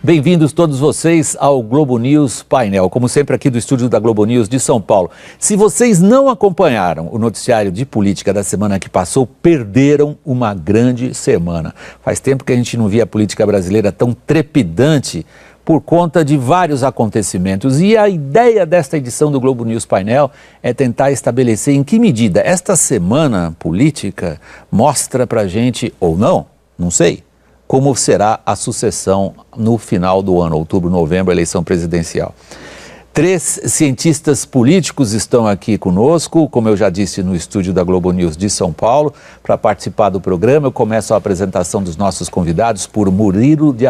Bem-vindos todos vocês ao Globo News Painel, como sempre aqui do estúdio da Globo News de São Paulo. Se vocês não acompanharam o noticiário de política da semana que passou, perderam uma grande semana. Faz tempo que a gente não via a política brasileira tão trepidante por conta de vários acontecimentos. E a ideia desta edição do Globo News Painel é tentar estabelecer em que medida esta semana política mostra pra gente, ou não sei, como será a sucessão no final do ano, outubro, novembro, eleição presidencial. 3 cientistas políticos estão aqui conosco, como eu já disse, no estúdio da Globo News de São Paulo. Para participar do programa, eu começo a apresentação dos nossos convidados por Murilo de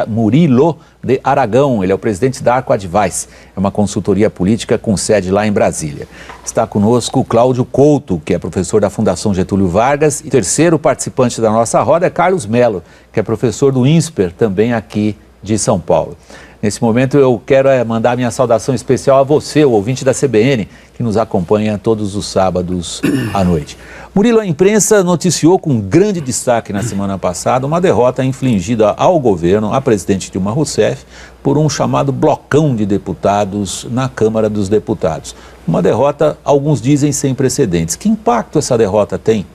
Aragão. Ele é o presidente da Arco Advice, é uma consultoria política com sede lá em Brasília. Está conosco o Cláudio Couto, que é professor da Fundação Getúlio Vargas. E o terceiro participante da nossa roda é Carlos Mello, que é professor do INSPER, também aqui de São Paulo. Nesse momento eu quero mandar minha saudação especial a você, o ouvinte da CBN, que nos acompanha todos os sábados à noite. Murilo, a imprensa noticiou com grande destaque na semana passada uma derrota infligida ao governo, à presidente Dilma Rousseff, por um chamado blocão de deputados na Câmara dos Deputados. Uma derrota, alguns dizem, sem precedentes. Que impacto essa derrota tem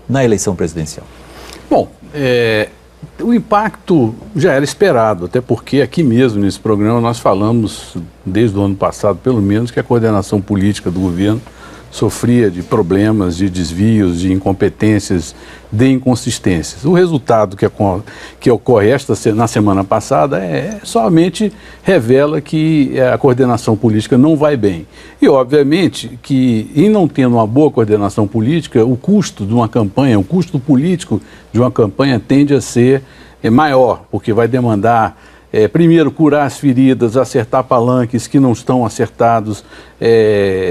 na eleição presidencial? Bom, o impacto já era esperado, até porque aqui mesmo nesse programa nós falamos, desde o ano passado pelo menos, que a coordenação política do governo sofria de problemas, de desvios, de incompetências, de inconsistências. O resultado que ocorre na semana passada somente revela que a coordenação política não vai bem. E, obviamente, que em não tendo uma boa coordenação política, o custo de uma campanha, o custo político de uma campanha tende a ser maior, porque vai demandar primeiro, curar as feridas, acertar palanques que não estão acertados,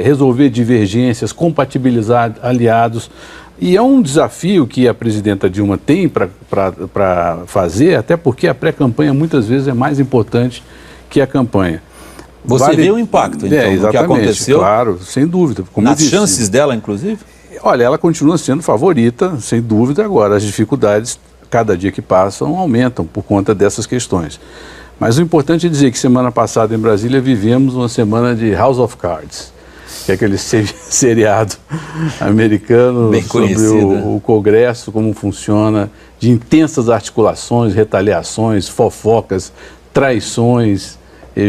resolver divergências, compatibilizar aliados. E é um desafio que a presidenta Dilma tem para fazer, até porque a pré-campanha muitas vezes é mais importante que a campanha. Você vê o impacto, então, do que aconteceu? Claro, sem dúvida. Nas chances dela, inclusive? Olha, ela continua sendo favorita, sem dúvida. Agora, as dificuldades, cada dia que passam, aumentam por conta dessas questões. Mas o importante é dizer que semana passada em Brasília vivemos uma semana de House of Cards, que é aquele seriado americano sobre o Congresso, como funciona, de intensas articulações, retaliações, fofocas, traições,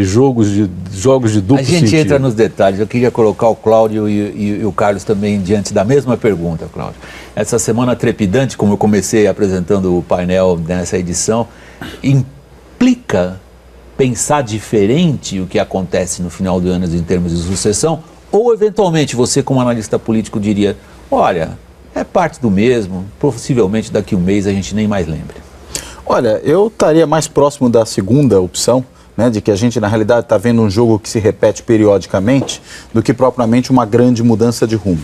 jogos de duplo sentido. A gente entra nos detalhes. Eu queria colocar o Cláudio e o Carlos também diante da mesma pergunta, Cláudio. Essa semana trepidante, como eu comecei apresentando o painel nessa edição, implica pensar diferente o que acontece no final do ano em termos de sucessão? Ou, eventualmente, você como analista político diria, olha, é parte do mesmo, possivelmente daqui a um mês a gente nem mais lembra? Olha, eu estaria mais próximo da segunda opção, né, de que a gente, na realidade, está vendo um jogo que se repete periodicamente, do que propriamente uma grande mudança de rumo.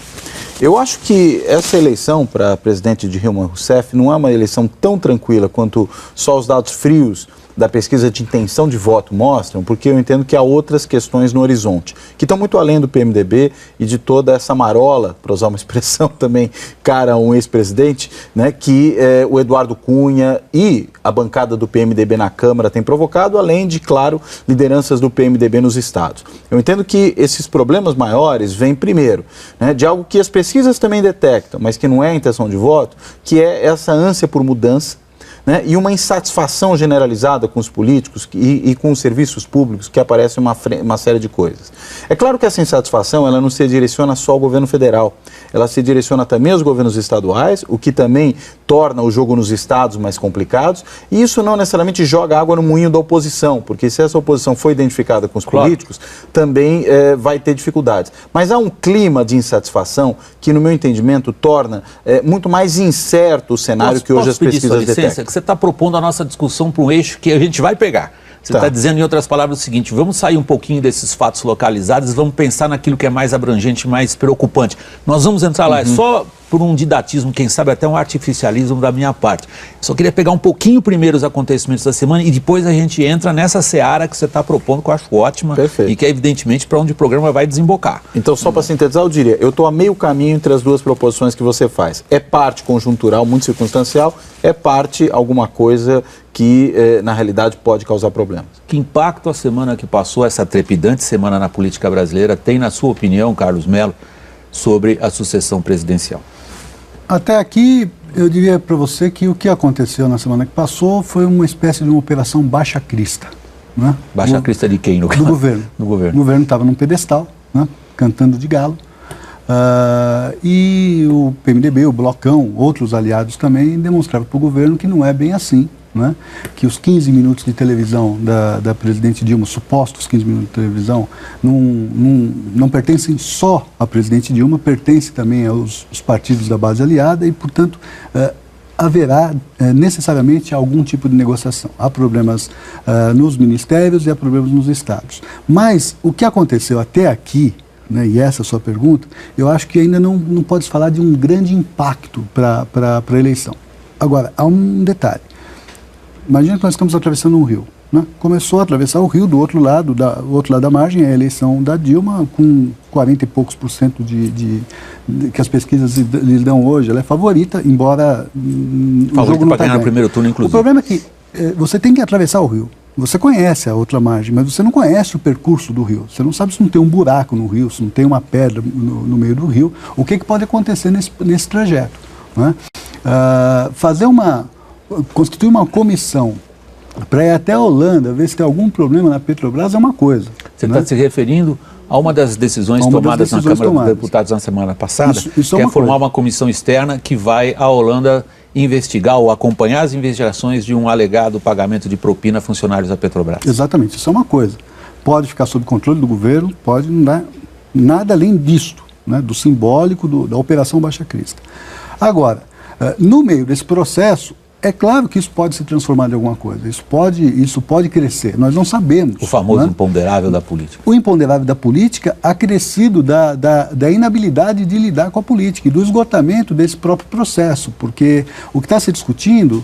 Eu acho que essa eleição para presidente de Dilma Rousseff não é uma eleição tão tranquila quanto só os dados frios da pesquisa de intenção de voto mostram, porque eu entendo que há outras questões no horizonte, que estão muito além do PMDB e de toda essa marola, para usar uma expressão também cara a um ex-presidente, né, que o Eduardo Cunha e a bancada do PMDB na Câmara têm provocado, além de, claro, lideranças do PMDB nos estados. Eu entendo que esses problemas maiores vêm primeiro, né, de algo que as pesquisas também detectam, mas que não é a intenção de voto, que é essa ânsia por mudança, né, e uma insatisfação generalizada com os políticos e com os serviços públicos, que aparece uma série de coisas. É claro que essa insatisfação ela não se direciona só ao governo federal, ela se direciona também aos governos estaduais, o que também torna o jogo nos estados mais complicados, e isso não necessariamente joga água no moinho da oposição, porque se essa oposição for identificada com os políticos, também vai ter dificuldades. Mas há um clima de insatisfação que, no meu entendimento, torna muito mais incerto o cenário que hoje as pesquisas detectam. Você está propondo a nossa discussão para um eixo que a gente vai pegar. Você está dizendo, em outras palavras, o seguinte: vamos sair um pouquinho desses fatos localizados, vamos pensar naquilo que é mais abrangente, mais preocupante. Nós vamos entrar lá, é só por um didatismo, quem sabe até um artificialismo da minha parte. Só queria pegar um pouquinho primeiro os acontecimentos da semana e depois a gente entra nessa seara que você está propondo, que eu acho ótima. Perfeito. E que é evidentemente para onde o programa vai desembocar. Então, só para sintetizar, eu diria, eu estou a meio caminho entre as duas proposições que você faz. É parte conjuntural, muito circunstancial, é parte alguma coisa que, na realidade, pode causar problemas. Que impacto a semana que passou, essa trepidante semana na política brasileira, tem, na sua opinião, Carlos Mello, sobre a sucessão presidencial? Até aqui, eu diria para você que o que aconteceu na semana que passou foi uma espécie de uma operação baixa crista. Né? Baixa crista de quem? Do governo. Do governo. O governo estava num pedestal, né? Cantando de galo. E o PMDB, o Blocão, outros aliados também demonstraram para o governo que não é bem assim, né? Que os 15 minutos de televisão da presidente Dilma, supostos 15 minutos de televisão, não pertencem só à presidente Dilma, pertencem também aos partidos da base aliada e, portanto, haverá necessariamente algum tipo de negociação. Há problemas nos ministérios e há problemas nos estados. Mas o que aconteceu até aqui, né, e essa é a sua pergunta, eu acho que ainda não pode se falar de um grande impacto para a eleição. Agora, há um detalhe. Imagina que nós estamos atravessando um rio. Né? Começou a atravessar o rio do outro lado da margem, é a eleição da Dilma, com 40 e poucos % que as pesquisas lhe dão hoje. Ela é favorita, embora o jogo não está ganhando. No primeiro turno, inclusive. O problema é que você tem que atravessar o rio. Você conhece a outra margem, mas você não conhece o percurso do rio. Você não sabe se não tem um buraco no rio, se não tem uma pedra no meio do rio. O que pode acontecer nesse trajeto? Né? Constituir uma comissão para ir até a Holanda, ver se tem algum problema na Petrobras é uma coisa. Você está se referindo a uma das decisões tomadas na Câmara dos Deputados na semana passada, isso que é formar uma comissão externa que vai à Holanda investigar ou acompanhar as investigações de um alegado pagamento de propina a funcionários da Petrobras. Exatamente, isso é uma coisa. Pode ficar sob controle do governo, pode não dar nada além disto, né, do simbólico da Operação Baixa Crista. Agora, no meio desse processo, é claro que isso pode se transformar em alguma coisa, isso pode crescer, nós não sabemos. O famoso, né, imponderável da política. O imponderável da política acrescido da inabilidade de lidar com a política e do esgotamento desse próprio processo, porque o que está se discutindo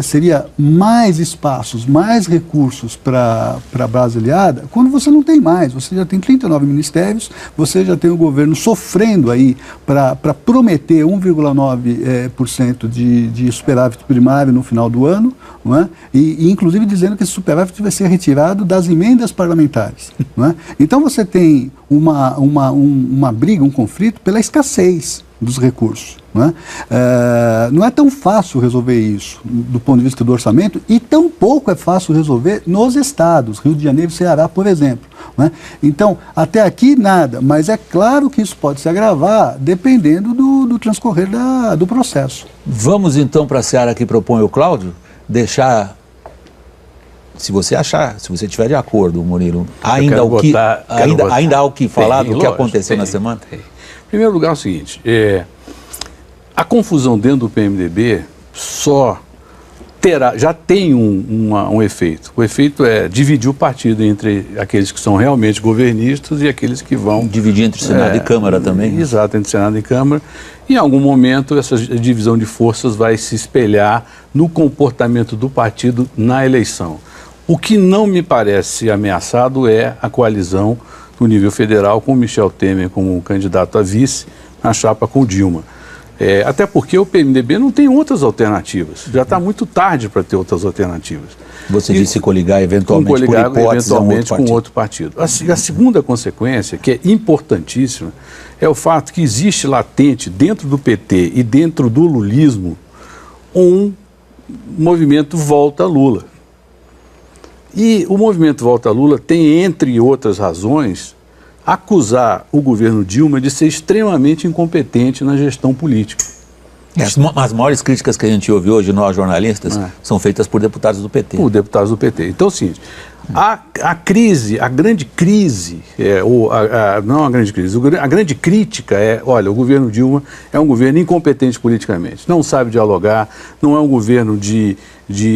seria mais espaços, mais recursos para a base aliada, quando você não tem mais. Você já tem 39 ministérios, você já tem o governo sofrendo aí para prometer 1,9% de superávit primário no final do ano, não é? E inclusive dizendo que esse superávit vai ser retirado das emendas parlamentares. Não é? Então você tem uma briga, um conflito pela escassez dos recursos. Não é tão fácil resolver isso do ponto de vista do orçamento e tampouco é fácil resolver nos estados, Rio de Janeiro e Ceará, por exemplo. Então, até aqui nada, mas é claro que isso pode se agravar dependendo do transcorrer do processo. Vamos então para a seara que propõe o Cláudio, deixar, se você estiver de acordo, Murilo, ainda há o que falar do que aconteceu na semana? Em primeiro lugar é o seguinte, a confusão dentro do PMDB já tem um efeito. O efeito é dividir o partido entre aqueles que são realmente governistas e aqueles que vão... Dividir entre Senado e Câmara também. Exato, entre Senado e Câmara. Em algum momento, essa divisão de forças vai se espelhar no comportamento do partido na eleição. O que não me parece ameaçado é a coalizão do nível federal com Michel Temer como candidato a vice na chapa com Dilma. Até porque o PMDB não tem outras alternativas. Já está muito tarde para ter outras alternativas. Você disse coligar eventualmente, com outro partido. A segunda consequência, que é importantíssima, é o fato que existe latente dentro do PT e dentro do lulismo um movimento Volta Lula. E o movimento Volta Lula tem, entre outras razões, acusar o governo Dilma de ser extremamente incompetente na gestão política. As maiores críticas que a gente ouve hoje, nós jornalistas, são feitas por deputados do PT. Por deputados do PT. Então é o seguinte, a grande crise, a grande crítica é, olha, o governo Dilma é um governo incompetente politicamente, não sabe dialogar, não é um governo de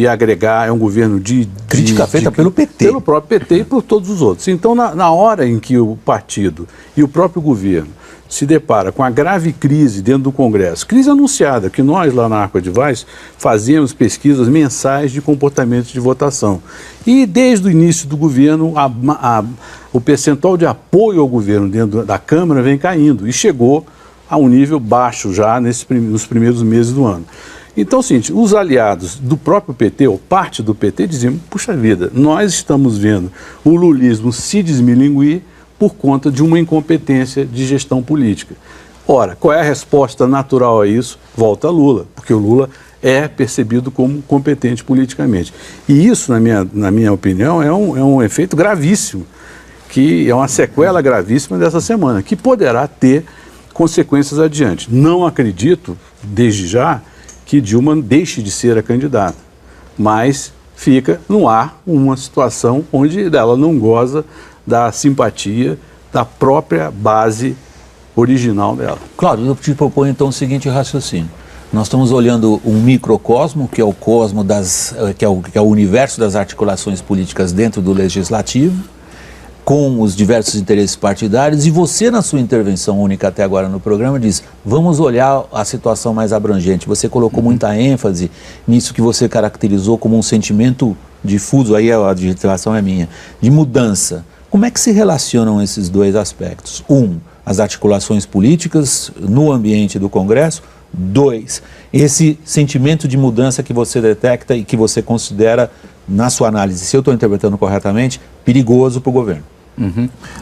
agregar, é um governo crítica feita pelo PT. Pelo próprio PT e por todos os outros. Então, na hora em que o partido e o próprio governo se depara com a grave crise dentro do Congresso, crise anunciada, que nós lá na Arco Advice fazemos pesquisas mensais de comportamentos de votação. E desde o início do governo, o percentual de apoio ao governo dentro da Câmara vem caindo e chegou a um nível baixo já nos primeiros meses do ano. Então, seguinte, os aliados do próprio PT, ou parte do PT, diziam, puxa vida, nós estamos vendo o lulismo se desmilinguir por conta de uma incompetência de gestão política. Ora, qual é a resposta natural a isso? Volta a Lula, porque o Lula é percebido como competente politicamente. E isso, na minha opinião, é um efeito gravíssimo, que é uma sequela gravíssima dessa semana, que poderá ter consequências adiante. Não acredito, desde já, que Dilma deixe de ser a candidata, mas fica no ar uma situação onde ela não goza da simpatia da própria base original dela. Claro, eu te proponho então o seguinte raciocínio. Nós estamos olhando um microcosmo, que é o cosmo que é o universo das articulações políticas dentro do legislativo, com os diversos interesses partidários, e você, na sua intervenção única até agora no programa, diz, vamos olhar a situação mais abrangente. Você colocou muita ênfase nisso que você caracterizou como um sentimento difuso, aí a adjetivação é minha, de mudança. Como é que se relacionam esses dois aspectos? As articulações políticas no ambiente do Congresso. 2, esse sentimento de mudança que você detecta e que você considera, na sua análise, se eu estou interpretando corretamente, perigoso para o governo.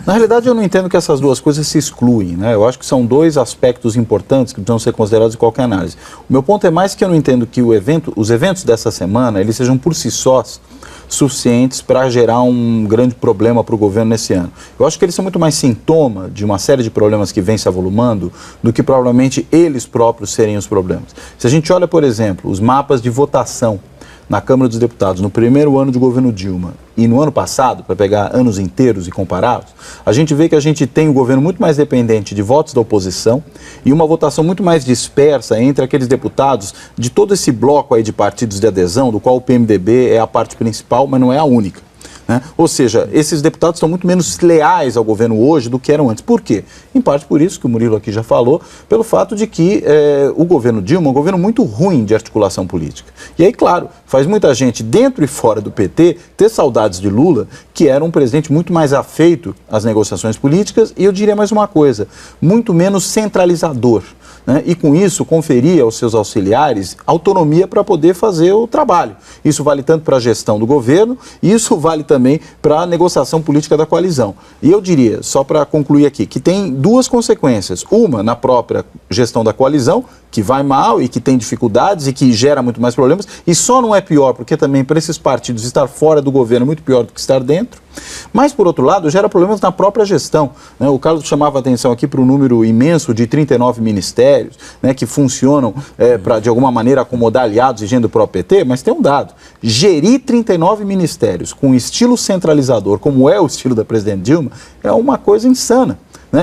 Na realidade, eu não entendo que essas duas coisas se excluem, né? Eu acho que são dois aspectos importantes que precisam ser considerados em qualquer análise. O meu ponto é mais que eu não entendo que os eventos dessa semana, eles sejam por si sós suficientes para gerar um grande problema para o governo nesse ano. Eu acho que eles são muito mais sintoma de uma série de problemas que vem se avolumando do que provavelmente eles próprios serem os problemas. Se a gente olha, por exemplo, os mapas de votação na Câmara dos Deputados no primeiro ano de governo Dilma e no ano passado, para pegar anos inteiros e compará-los, a gente vê que a gente tem um governo muito mais dependente de votos da oposição e uma votação muito mais dispersa entre aqueles deputados de todo esse bloco aí de partidos de adesão, do qual o PMDB é a parte principal, mas não é a única. Ou seja, esses deputados estão muito menos leais ao governo hoje do que eram antes. Por quê? Em parte por isso que o Murilo aqui já falou, pelo fato de que o governo Dilma é um governo muito ruim de articulação política. E aí, claro, faz muita gente dentro e fora do PT ter saudades de Lula, que era um presidente muito mais afeito às negociações políticas e eu diria mais uma coisa, muito menos centralizador. E com isso conferia aos seus auxiliares autonomia para poder fazer o trabalho. Isso vale tanto para a gestão do governo e isso vale também para a negociação política da coalizão. E eu diria, só para concluir aqui, que tem duas consequências. Uma na própria gestão da coalizão, que vai mal e que tem dificuldades e que gera muito mais problemas, e só não é pior porque também para esses partidos estar fora do governo é muito pior do que estar dentro, mas por outro lado gera problemas na própria gestão. O Carlos chamava a atenção aqui para o número imenso de 39 ministérios, que funcionam para de alguma maneira acomodar aliados e gente do próprio PT, mas tem um dado, gerir 39 ministérios com estilo centralizador, como é o estilo da presidente Dilma, é uma coisa insana.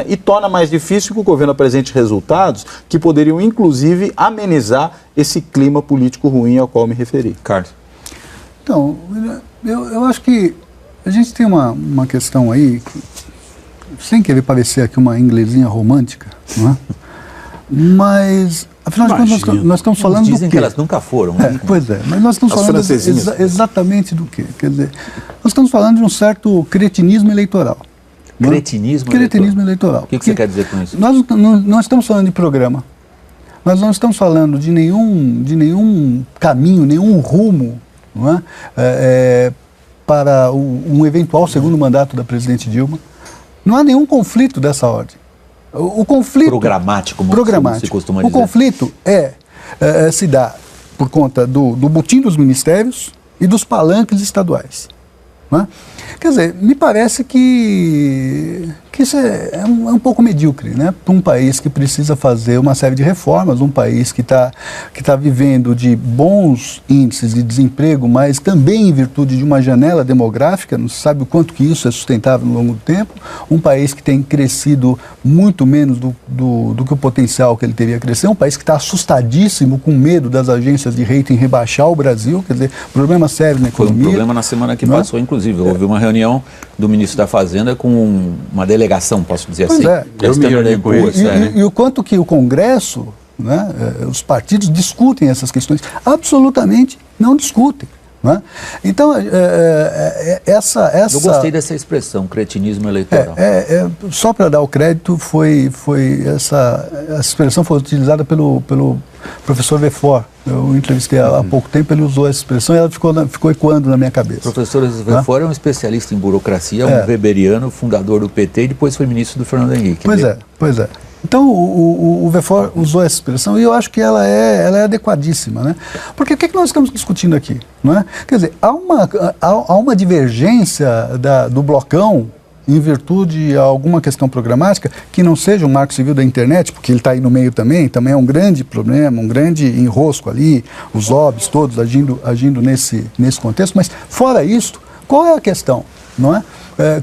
E torna mais difícil que o governo apresente resultados que poderiam, inclusive, amenizar esse clima político ruim ao qual me referi. Carlos. Então, eu acho que a gente tem uma questão aí, que, sem querer parecer aqui uma inglesinha romântica, não é? Mas, afinal de contas, nós estamos falando do quê? Dizem que elas nunca foram. Pois é, mas nós estamos falando exatamente do quê? Quer dizer, nós estamos falando de um certo cretinismo eleitoral. Cretinismo eleitoral. O que você quer dizer com isso? Nós não estamos falando de programa. Nós não estamos falando de nenhum caminho, nenhum rumo, não é? Para um eventual segundo mandato da presidente Dilma. Não há nenhum conflito dessa ordem. O conflito... Programático, se costuma dizer. O conflito se dá por conta do butim dos ministérios e dos palanques estaduais. Não é? Quer dizer, me parece que isso é um pouco medíocre, né? Para um país que precisa fazer uma série de reformas, um país que tá vivendo de bons índices de desemprego, mas também em virtude de uma janela demográfica, não se sabe o quanto que isso é sustentável ao longo do tempo, um país que tem crescido muito menos do que o potencial que ele teria crescer, um país que está assustadíssimo, com medo das agências de rating rebaixar o Brasil, quer dizer, problema sério na economia. Foi um problema na semana que passou, inclusive. Houve uma reunião do ministro da Fazenda com uma delegação delegação, posso dizer Pois assim. é. Eu me Standard reuni com Poor's, isso, né? E o quanto que o Congresso, né, os partidos discutem essas questões, absolutamente não discutem. Né? Então, essa... Eu gostei dessa expressão, cretinismo eleitoral. Só para dar o crédito, essa expressão foi utilizada pelo professor Wefort. Eu entrevistei há pouco tempo, ele usou essa expressão e ela ficou ecoando na minha cabeça. O professor Wefort é um especialista em burocracia, um weberiano, fundador do PT e depois foi ministro do Fernando Henrique. Pois é. Então, o Wefort usou essa expressão e eu acho que ela é adequadíssima, né? Porque o que nós estamos discutindo aqui? Não é? Quer dizer, há uma divergência do blocão em virtude de alguma questão programática que não seja o marco civil da internet, porque ele está aí no meio também é um grande problema, um grande enrosco ali, os OBs todos agindo nesse contexto, mas fora isso, qual é a questão? Não é?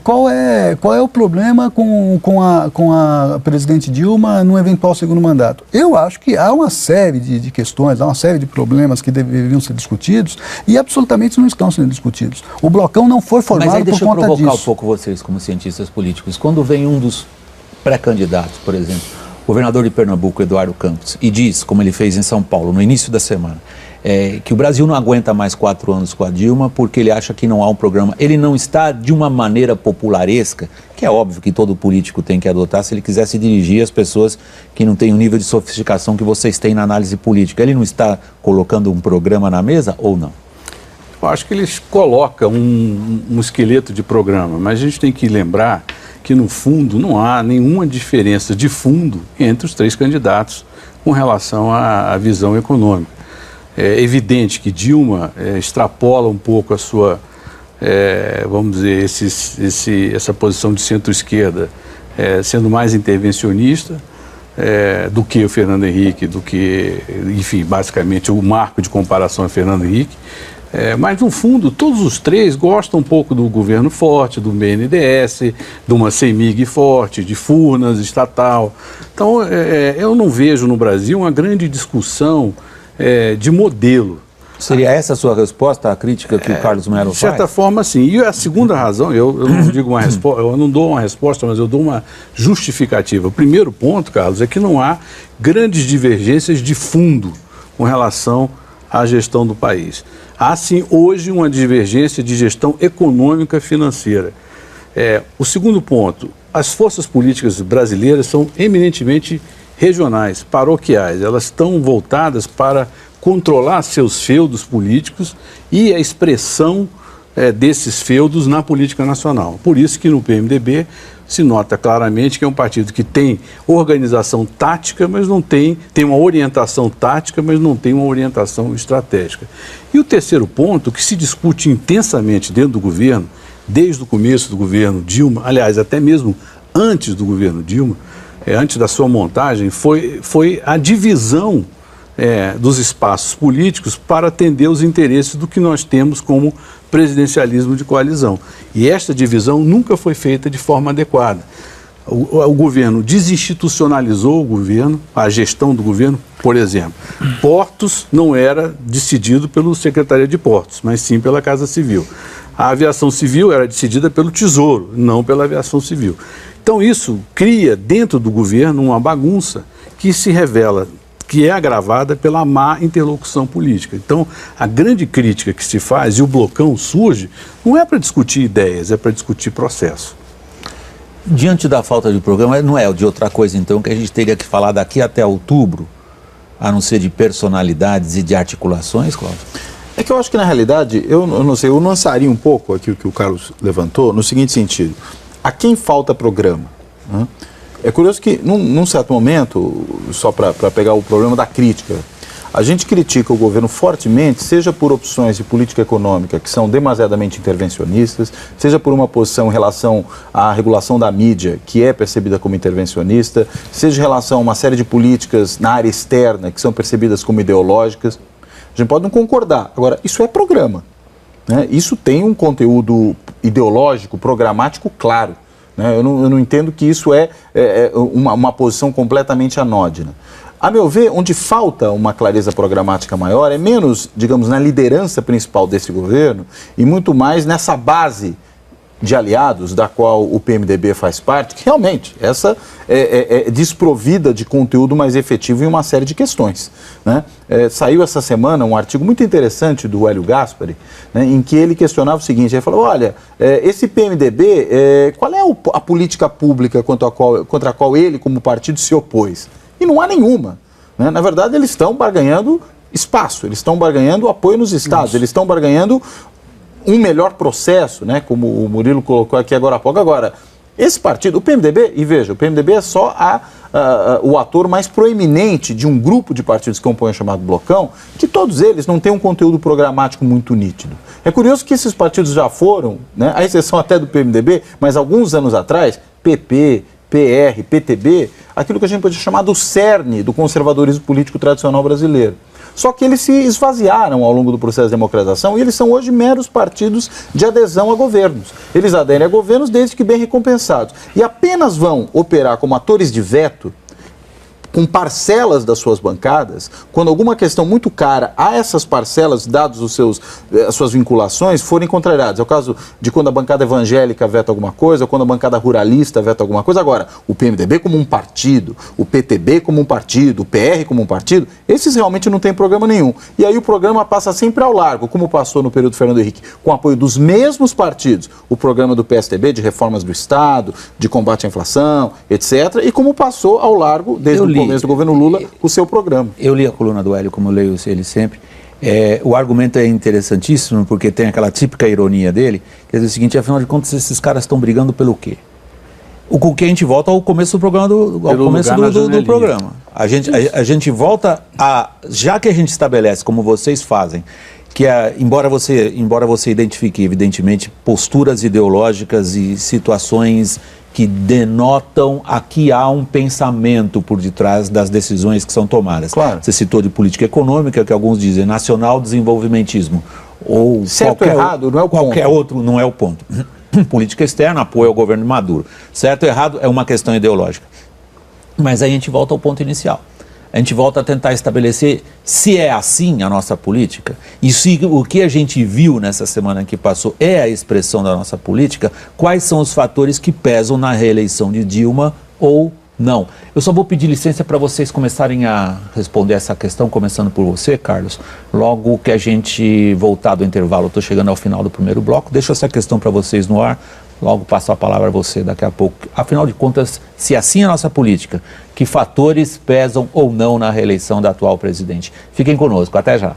Qual é o problema com a presidente Dilma no eventual segundo mandato? Eu acho que há uma série de questões, há uma série de problemas que deveriam ser discutidos e absolutamente não estão sendo discutidos. O blocão não foi formado por conta disso. Mas aí deixa eu provocar um pouco vocês como cientistas políticos. Quando vem um dos pré-candidatos, por exemplo, o governador de Pernambuco, Eduardo Campos, e diz, como ele fez em São Paulo, no início da semana, que o Brasil não aguenta mais 4 anos com a Dilma porque ele acha que não há um programa. Ele não está de uma maneira popularesca, que é óbvio que todo político tem que adotar se ele quiser se dirigir às pessoas que não têm o nível de sofisticação que vocês têm na análise política. Ele não está colocando um programa na mesa ou não? Eu acho que eles colocam um esqueleto de programa, mas a gente tem que lembrar que, no fundo, não há nenhuma diferença de fundo entre os 3 candidatos com relação à visão econômica. É evidente que Dilma extrapola um pouco a sua, vamos dizer, essa posição de centro-esquerda, sendo mais intervencionista do que o Fernando Henrique, do que, enfim, basicamente o marco de comparação é Fernando Henrique. Mas, no fundo, todos os 3 gostam um pouco do governo forte, do BNDES, de uma CEMIG forte, de Furnas, estatal. Então, eu não vejo no Brasil uma grande discussão de modelo. Seria essa a sua resposta à crítica que o Carlos Melo faz? De certa forma, sim. E a segunda razão, eu não digo uma resposta, eu não dou uma resposta, mas eu dou uma justificativa. O primeiro ponto, Carlos, é que não há grandes divergências de fundo com relação à gestão do país. Há, sim, hoje uma divergência de gestão econômica financeira. O segundo ponto, as forças políticas brasileiras são eminentemente regionais, paroquiais. Elas estão voltadas para controlar seus feudos políticos e a expressão desses feudos na política nacional. Por isso que no PMDB se nota claramente que é um partido que tem organização tática, mas não tem uma orientação tática, mas não tem uma orientação estratégica. E o terceiro ponto, que se discute intensamente dentro do governo, desde o começo do governo Dilma, aliás, até mesmo antes do governo Dilma, antes da sua montagem, foi a divisão dos espaços políticos para atender os interesses do que nós temos como presidencialismo de coalizão. E esta divisão nunca foi feita de forma adequada. O governo desinstitucionalizou o governo, a gestão do governo, por exemplo. Portos não era decidido pela Secretaria de Portos, mas sim pela Casa Civil. A aviação civil era decidida pelo Tesouro, não pela aviação civil. Então isso cria dentro do governo uma bagunça que se revela, que é agravada pela má interlocução política. Então a grande crítica que se faz, e o blocão surge, não é para discutir ideias, é para discutir processo. Diante da falta de programa, não é de outra coisa então que a gente teria que falar daqui até outubro, a não ser de personalidades e de articulações, Cláudio? É que eu acho que, na realidade, eu não sei, eu lançaria um pouco aquilo que o Carlos levantou, no seguinte sentido: a quem falta programa? Né? É curioso que, num certo momento, só para pegar o problema da crítica, a gente critica o governo fortemente, seja por opções de política econômica que são demasiadamente intervencionistas, seja por uma posição em relação à regulação da mídia, que é percebida como intervencionista, seja em relação a uma série de políticas na área externa que são percebidas como ideológicas. A gente pode não concordar. Agora, isso é programa, né? Isso tem um conteúdo ideológico, programático claro, né? Eu não entendo que isso é uma posição completamente anódina. A meu ver, onde falta uma clareza programática maior é menos, digamos, na liderança principal desse governo e muito mais nessa base de aliados, da qual o PMDB faz parte, que realmente essa é desprovida de conteúdo mais efetivo em uma série de questões, né? Saiu essa semana um artigo muito interessante do Hélio Gaspari, né, em que ele questionava o seguinte, ele falou, olha, esse PMDB, qual é a política pública contra a qual ele, como partido, se opôs? E não há nenhuma, né? Na verdade, eles estão barganhando espaço, eles estão barganhando apoio nos estados, eles estão barganhando um melhor processo, né, como o Murilo colocou aqui agora há pouco. Agora, esse partido, o PMDB, e veja, o PMDB é só o ator mais proeminente de um grupo de partidos que compõem o chamado Blocão, que todos eles não têm um conteúdo programático muito nítido. É curioso que esses partidos já foram, né, à exceção até do PMDB, mas alguns anos atrás, PP, PR, PTB, aquilo que a gente pode chamar do cerne do conservadorismo político tradicional brasileiro. Só que eles se esvaziaram ao longo do processo de democratização e eles são hoje meros partidos de adesão a governos. Eles aderem a governos desde que bem recompensados. E apenas vão operar como atores de veto com parcelas das suas bancadas, quando alguma questão muito cara a essas parcelas, dados as suas vinculações, forem contrariadas. É o caso de quando a bancada evangélica veta alguma coisa, ou quando a bancada ruralista veta alguma coisa. Agora, o PMDB como um partido, o PTB como um partido, o PR como um partido, esses realmente não têm programa nenhum. E aí o programa passa sempre ao largo, como passou no período Fernando Henrique, com apoio dos mesmos partidos, o programa do PSDB de reformas do Estado, de combate à inflação, etc., e como passou ao largo, desde o começo do governo Lula, o seu programa. Eu li a coluna do Hélio, como eu leio ele sempre. O argumento é interessantíssimo, porque tem aquela típica ironia dele, que é o seguinte, afinal de contas, esses caras estão brigando pelo quê? O que a gente volta ao começo do programa, do programa. A gente volta a, já que a gente estabelece, como vocês fazem, que embora você identifique, evidentemente, posturas ideológicas e situações que denotam que há um pensamento por detrás das decisões que são tomadas. Claro. Você citou de política econômica, que alguns dizem nacional desenvolvimentismo, ou certo errado, não é o qualquer ponto. outro, não é o ponto. Política externa, apoio ao governo de Maduro. Certo ou errado é uma questão ideológica. Mas aí a gente volta ao ponto inicial. A gente volta a tentar estabelecer se é assim a nossa política e se o que a gente viu nessa semana que passou é a expressão da nossa política, quais são os fatores que pesam na reeleição de Dilma ou não. Eu só vou pedir licença para vocês começarem a responder essa questão, começando por você, Carlos. Logo que a gente voltar do intervalo, eu estou chegando ao final do primeiro bloco, deixo essa questão para vocês no ar. Logo passo a palavra a você daqui a pouco. Afinal de contas, se assim é a nossa política, que fatores pesam ou não na reeleição da atual presidente? Fiquem conosco, até já.